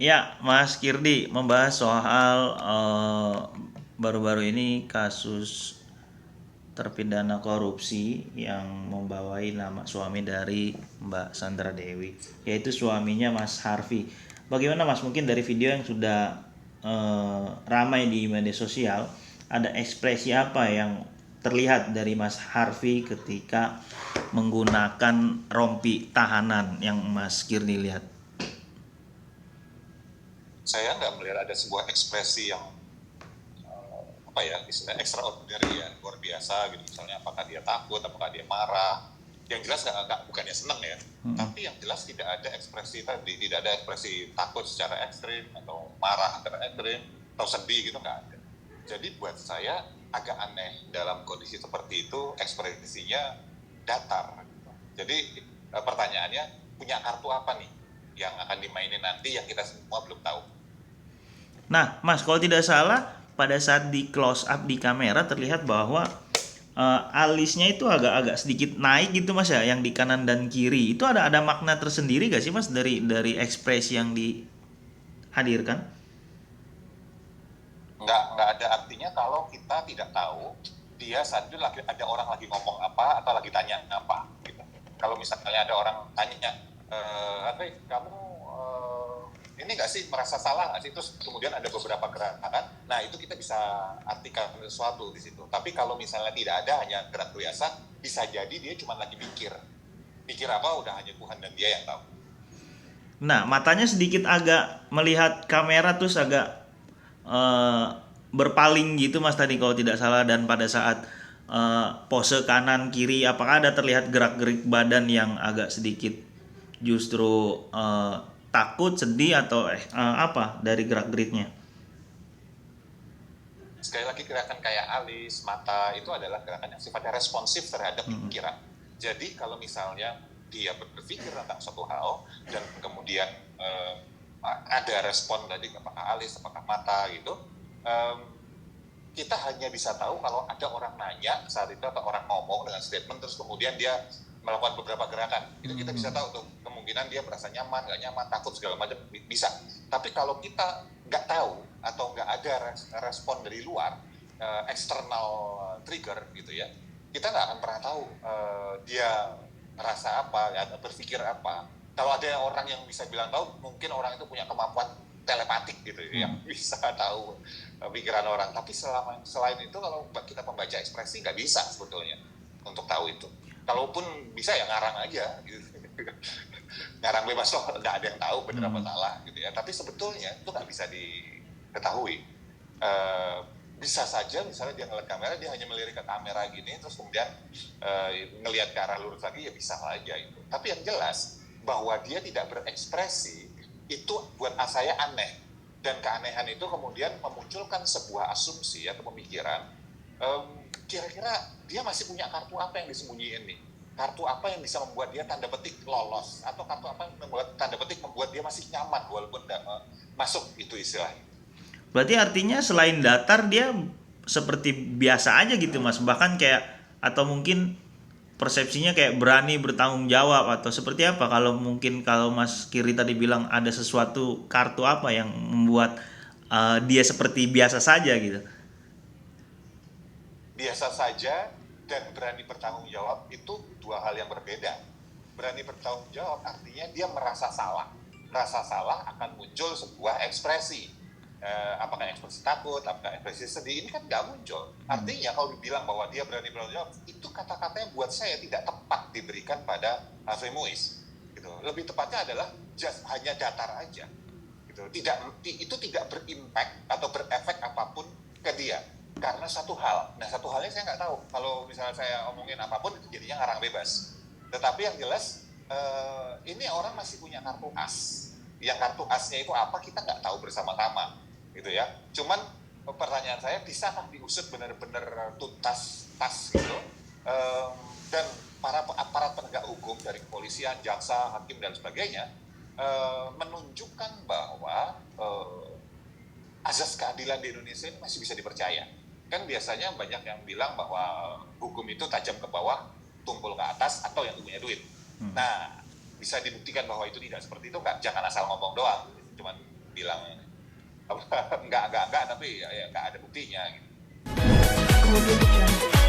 Ya, Mas Kirdi membahas soal baru-baru ini kasus terpidana korupsi yang membawai nama suami dari Mbak Sandra Dewi, yaitu suaminya Mas Harvey. Bagaimana Mas, mungkin dari video yang sudah ramai di media sosial, ada ekspresi apa yang terlihat dari Mas Harvey ketika menggunakan rompi tahanan yang Mas Kirdi lihat? Saya nggak melihat ada sebuah ekspresi yang apa ya, istilah extraordinary ya, luar biasa gitu. Misalnya apakah dia takut, apakah dia marah. Yang jelas nggak bukannya senang ya, tapi yang jelas tidak ada ekspresi tadi, tidak ada ekspresi takut secara ekstrim atau marah secara ekstrim atau sedih gitu, nggak ada. Jadi buat saya agak aneh dalam kondisi seperti itu ekspresinya datar. Jadi pertanyaannya, punya kartu apa nih yang akan dimainin nanti yang kita semua belum tahu. Nah, Mas, kalau tidak salah pada saat di close up di kamera terlihat bahwa alisnya itu agak-agak sedikit naik gitu Mas ya, yang di kanan dan kiri. Itu ada makna tersendiri gak sih Mas dari ekspresi yang dihadirkan? Nggak ada artinya kalau kita tidak tahu dia saat itu lagi ada orang lagi ngomong apa atau lagi tanya apa gitu. Kalau misalnya ada orang tanya, Andre, kamu ini nggak sih merasa salah nggak sih, terus kemudian ada beberapa gerakan, nah itu kita bisa artikan sesuatu di situ. Tapi kalau misalnya tidak ada, hanya gerak biasa, bisa jadi dia cuma lagi pikir apa udah hanya Tuhan dan dia yang tahu. Nah, matanya sedikit agak melihat kamera terus agak eh, berpaling gitu Mas tadi kalau tidak salah, dan pada saat pose kanan kiri apakah ada terlihat gerak-gerik badan yang agak sedikit justru takut, sedih atau apa dari gerak-geriknya? Sekali lagi, gerakan kayak alis, mata itu adalah gerakan yang sifatnya responsif terhadap pikiran. Jadi kalau misalnya dia berpikir tentang suatu hal dan kemudian ada respon dari apakah alis, apakah mata gitu, kita hanya bisa tahu kalau ada orang nanya saat itu atau orang ngomong dengan statement terus kemudian dia melakukan beberapa gerakan. Itu kita bisa tahu tuh, kemungkinan dia merasa nyaman, nggak nyaman, takut segala macam, bisa. Tapi kalau kita nggak tahu atau nggak ada respon dari luar, external trigger gitu ya, kita nggak akan pernah tahu dia merasa apa, ya, berpikir apa. Kalau ada orang yang bisa bilang tahu, mungkin orang itu punya kemampuan telepatik gitu yang bisa tahu pikiran orang. Tapi selain itu, kalau kita membaca ekspresi, nggak bisa sebetulnya untuk tahu itu. Kalaupun bisa ya ngarang aja gitu. Ngarang bebas loh, nggak ada yang tahu benar apa salah gitu ya. Tapi sebetulnya itu nggak bisa diketahui. Bisa saja misalnya dia ngeliat kamera, dia hanya melirik ke kamera gini terus kemudian ngelihat ke arah lurus lagi, ya bisa aja itu. Tapi yang jelas bahwa dia tidak berekspresi itu buat saya aneh, dan keanehan itu kemudian memunculkan sebuah asumsi atau pemikiran, kira-kira dia masih punya kartu apa yang disembunyiin nih, kartu apa yang bisa membuat dia tanda petik lolos, atau kartu apa yang membuat tanda petik membuat dia masih nyaman walaupun tidak masuk, itu istilahnya. Berarti artinya selain datar dia seperti biasa aja gitu Mas, bahkan kayak atau mungkin persepsinya kayak berani bertanggung jawab atau seperti apa, kalau mungkin kalau Mas Kiri tadi bilang ada sesuatu kartu apa yang membuat dia seperti biasa saja gitu. Biasa saja dan berani bertanggung jawab itu dua hal yang berbeda. Berani bertanggung jawab artinya dia merasa salah. Rasa salah akan muncul sebuah ekspresi. Apakah ekspresi takut, apakah ekspresi sedih, ini kan nggak muncul. Artinya kalau dibilang bahwa dia berani bertanggung jawab, itu kata-kata yang buat saya tidak tepat diberikan pada Harvey Muiz. Gitu. Lebih tepatnya adalah hanya datar aja. Gitu. Itu tidak berimpact atau berefek apapun ke dia. Karena satu hal, nah satu halnya saya nggak tahu. Kalau misalnya saya omongin apapun, itu jadinya ngarang bebas. Tetapi yang jelas, ini orang masih punya kartu as. Yang kartu asnya itu apa, kita nggak tahu bersama-sama. Gitu ya. Cuman pertanyaan saya, bisakah diusut benar-benar tuntas gitu? Dan para aparat penegak hukum dari kepolisian, jaksa, hakim, dan sebagainya, menunjukkan bahwa azas keadilan di Indonesia ini masih bisa dipercaya. Kan biasanya banyak yang bilang bahwa hukum itu tajam ke bawah, tumpul ke atas, atau yang punya duit. Nah, bisa dibuktikan bahwa itu tidak seperti itu, nggak? Jangan asal ngomong doang. Cuman bilang apa enggak tapi ya nggak ada buktinya gitu. Audio Jungle.